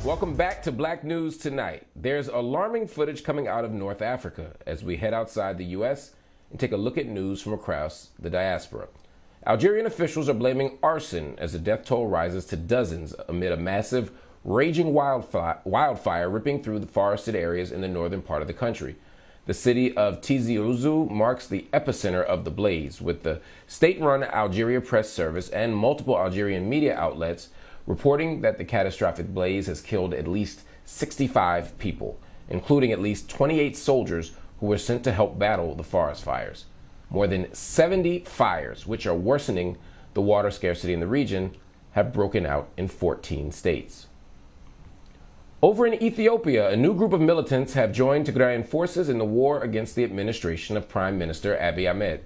Welcome back to Black News Tonight. There's alarming footage coming out of North Africa as we head outside the U.S. and take a look at news from across the diaspora. Algerian officials are blaming arson as the death toll rises to dozens amid a massive, raging wildfire ripping through the forested areas in the northern part of the country. The city of Tizi Ouzou marks the epicenter of the blaze, with the state-run Algeria Press Service and multiple Algerian media outlets reporting that the catastrophic blaze has killed at least 65 people, including at least 28 soldiers who were sent to help battle the forest fires. More than 70 fires, which are worsening the water scarcity in the region, have broken out in 14 states. Over in Ethiopia, a new group of militants have joined Tigrayan forces in the war against the administration of Prime Minister Abiy Ahmed.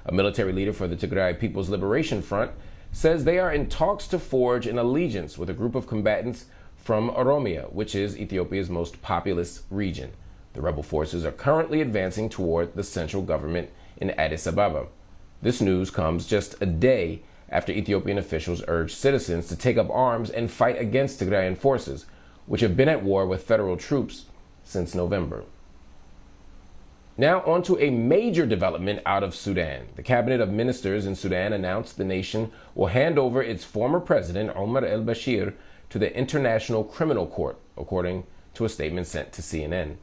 A military leader for the Tigray People's Liberation Front says they are in talks to forge an allegiance with a group of combatants from Oromia, which is Ethiopia's most populous region. The rebel forces are currently advancing toward the central government in Addis Ababa. This news comes just a day after Ethiopian officials urged citizens to take up arms and fight against Tigrayan forces, which have been at war with federal troops since November. Now on to a major development out of Sudan. The cabinet of ministers in Sudan announced the nation will hand over its former president, Omar Al-Bashir, to the International Criminal Court, according to a statement sent to CNN.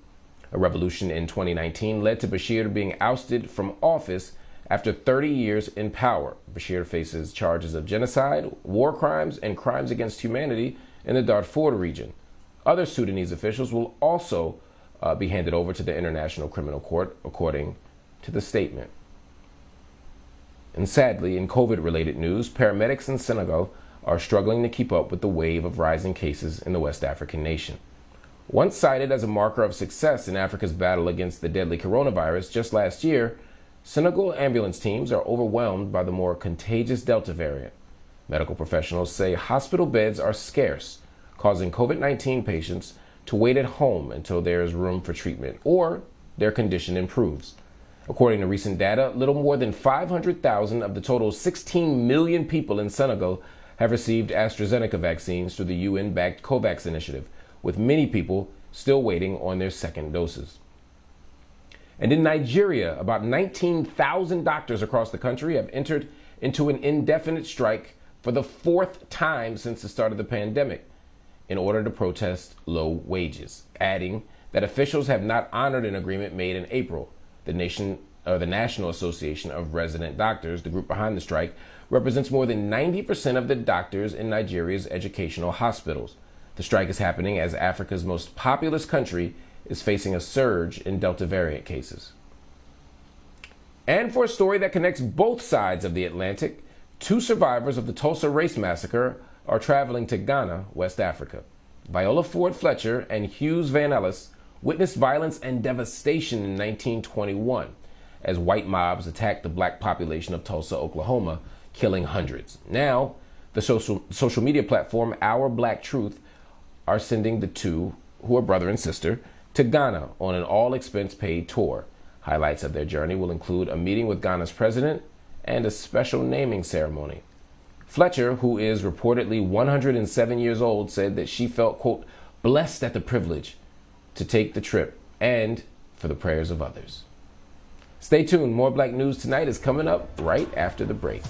A revolution in 2019 led to Bashir being ousted from office after 30 years in power. Bashir faces charges of genocide, war crimes, and crimes against humanity in the Darfur region. Other Sudanese officials will also be handed over to the International Criminal Court, according to the statement. And sadly, in COVID-related news, paramedics in Senegal are struggling to keep up with the wave of rising cases in the West African nation. Once cited as a marker of success in Africa's battle against the deadly coronavirus just last year, Senegal ambulance teams are overwhelmed by the more contagious Delta variant. Medical professionals say hospital beds are scarce, causing COVID-19 patients to wait at home until there is room for treatment or their condition improves. According to recent data, little more than 500,000 of the total 16 million people in Senegal have received AstraZeneca vaccines through the UN-backed COVAX initiative, with many people still waiting on their second doses. And in Nigeria, about 19,000 doctors across the country have entered into an indefinite strike for the fourth time since the start of the pandemic, in order to protest low wages, adding that officials have not honored an agreement made in April. The National Association of Resident Doctors, the group behind the strike, represents more than 90% of the doctors in Nigeria's educational hospitals. The strike is happening as Africa's most populous country is facing a surge in Delta variant cases. And for a story that connects both sides of the Atlantic, 2 survivors of the Tulsa Race Massacre are traveling to Ghana, West Africa. Viola Ford Fletcher and Hughes Van Ellis witnessed violence and devastation in 1921 as white mobs attacked the black population of Tulsa, Oklahoma, killing hundreds. Now, the social media platform Our Black Truth are sending the 2, who are brother and sister, to Ghana on an all-expense-paid tour. Highlights of their journey will include a meeting with Ghana's president and a special naming ceremony. Fletcher, who is reportedly 107 years old, said that she felt, quote, blessed at the privilege to take the trip and for the prayers of others. Stay tuned. More Black News Tonight is coming up right after the break.